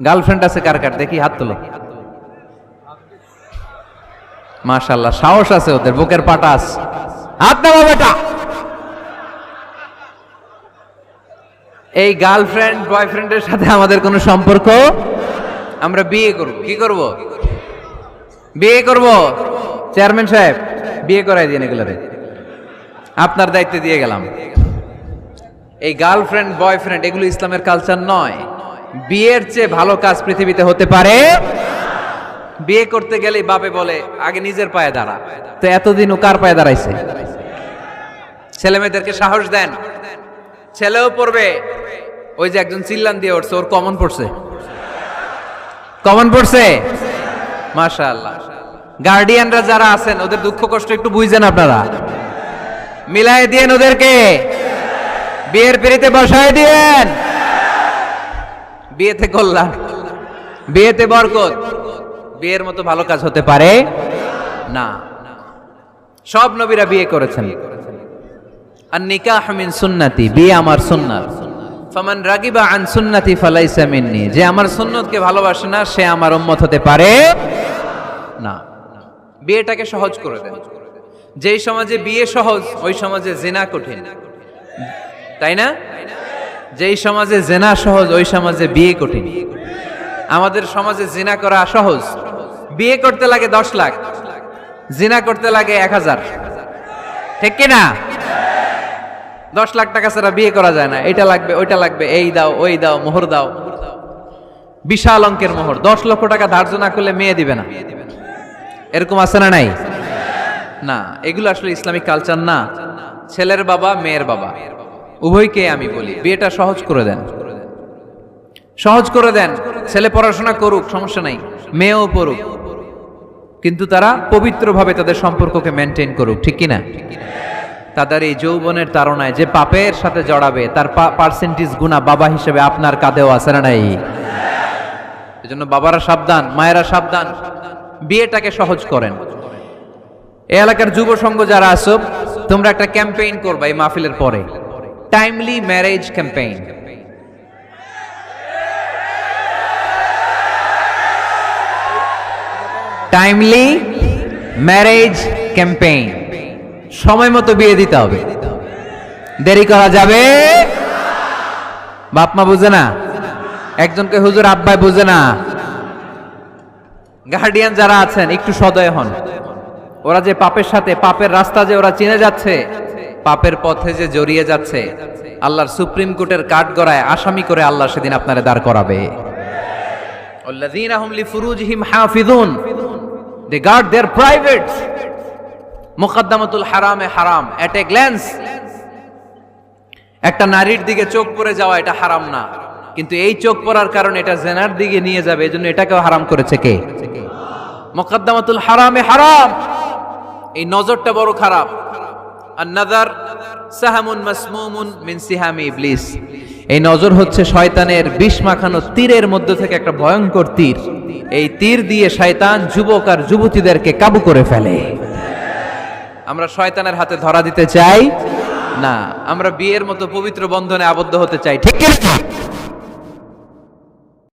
Girlfriend আছে কার কার দেখি হাত তোলো। মাশাআল্লাহ, সাহস আছে ওদের, বুকের পাটা আছে। হাত নামা বেটা। এই গার্লফ্রেন্ড বয়ফ্রেন্ডের সাথে আমাদের কোনো সম্পর্ক, আমরা বিয়ে করব। কি করব? বিয়ে করব। চেয়ারম্যান সাহেব বিয়ে করাই দিন এগুলোরে, আপনার দায়িত্বে দিয়ে গেলাম। এই গার্লফ্রেন্ড বয়ফ্রেন্ড এগুলো ইসলামের কালচার নয়। বিয়ের চেয়ে ভালো কাজ পৃথিবীতে হতে পারে। বিয়ে করতে গেলেই বাপে বলে আগে নিজের পায়ে দাঁড়া। তো এতদিন ও কার পায়ে দাঁড়াইছে? ছেলে মেয়েদেরকে সাহস দেন, ছেলেও পড়বে। ওই যে একজন চিল্লান দিয়ে উঠছে, ওর কমন পড়ছে, কমন পড়ছে। মাশাআল্লাহ। গার্ডিয়ানরা যারা আছেন ওদের দুঃখ কষ্ট একটু বুঝছেন আপনারা, মিলাই দিয়েন ওদেরকে, বিয়ের পিড়িতে বসায় দিয়েন। বিয়েতে কল্যাণ, বিয়েতে বরকত। বিয়ের মতো ভালো কাজ হতে পারে না। সব নবীরা বিয়ে করেছেন। আর নিকাহ মিন সুন্নতি, বিয়ে আমার সুন্নাত। ফামান রাগিবা আন সুন্নতি ফালাইসা মিন্নি, যে আমার সুন্নতকে ভালোবাসে না সে আমার উম্মত হতে পারে না। বিয়েটাকে সহজ করে দেন। যেই সমাজে বিয়ে সহজ ওই সমাজে জিনা কঠিন, তাই না? যেই সমাজে জিনা সহজ ওই সমাজে বিয়ে কঠিন। আমাদের সমাজে জিনা করা সহজ, বিয়ে করতে লাগে 10 লাখ, জিনা করতে লাগে 1000। ঠিক কি না? 10 লাখ টাকা ছাড়া বিয়ে করা যায় না। এটা লাগবে, ওইটা লাগবে, এই দাও, ওই দাও, মোহর দাও, বিশাল অঙ্কের মোহর। 10 লক্ষ টাকা ধার্য না করলে মেয়ে দিবে না। এরকম আছে না নাই? না, এগুলো আসলে ইসলামিক কালচার না। ছেলের বাবা মেয়ের বাবা উভয়কে আমি বলি বিয়েটা সহজ করে দেন, সহজ করে দেন। ছেলে পড়াশোনা করুক, সমস্যা নাই, মেয়েও পড়ুক, কিন্তু তারা পবিত্রভাবে তাদের সম্পর্ককে মেনটেন করুক। ঠিক কিনা? তাদের এই যৌবনের তাড়নায় যে পাপের সাথে জড়াবে তার পার্সেন্টেজ গুণা বাবা হিসেবে আপনার কাঁধেও আছে না নাই? এজন্য বাবারা সাবধান, মায়েরা সাবধান, বিয়েটাকে সহজ করেন। এই এলাকার যুব সংঘ যারা আছো, তোমরা একটা ক্যাম্পেইন করবা এই মাহফিলের পরে, timely marriage campaign. Timely marriage campaign. সময় মতো বিয়ে দিতে হবে, দেরি করা যাবে। বাপ মা বুঝে না, একজনকে হুজুর আব্বাই বুঝে না। গার্ডিয়ান যারা আছেন একটু সদয় হন। ওরা যে পাপের সাথে, পাপের রাস্তা যে ওরা চিনে যাচ্ছে, পাপের পথে যে জড়িয়ে যাচ্ছে, আল্লাহর সুপ্রিম কোর্টের কাঠগড়ায় আসামি করে আল্লাহ সেদিন আপনারে দাঁড় করাবে। আল্লাযীনা হুম লিফুরুজিহিম হাফিজুন, দে গার্ড देयर প্রাইভেটস। মুকদ্দামাতুল হারামে হারাম, এট এ গ্ল্যান্স। একটা নারীর দিকে চোখ পড়ে যাওয়া এটা হারাম না, কিন্তু এই চোখ পড়ার কারণে এটা জেনার দিকে নিয়ে যাবে, এজন্য এটাকেও হারাম করেছে কে? মুকদ্দামাতুল হারামে হারাম। এই নজরটা বড় খারাপ। আর নাযার সাহামুন মাসমুমুন মিন সিহামি ইবলিস। এই নজর হচ্ছে শয়তানের বিষ মাখানো তীরের মধ্যে থেকে একটা ভয়ঙ্কর তীর। এই তীর দিয়ে শয়তান যুবক আর যুবতীদেরকে কাবু করে ফেলে। আমরা শয়তানের হাতে ধরা দিতে চাই না, আমরা বিয়ের মতো পবিত্র বন্ধনে আবদ্ধ হতে চাই। ঠিক কি না?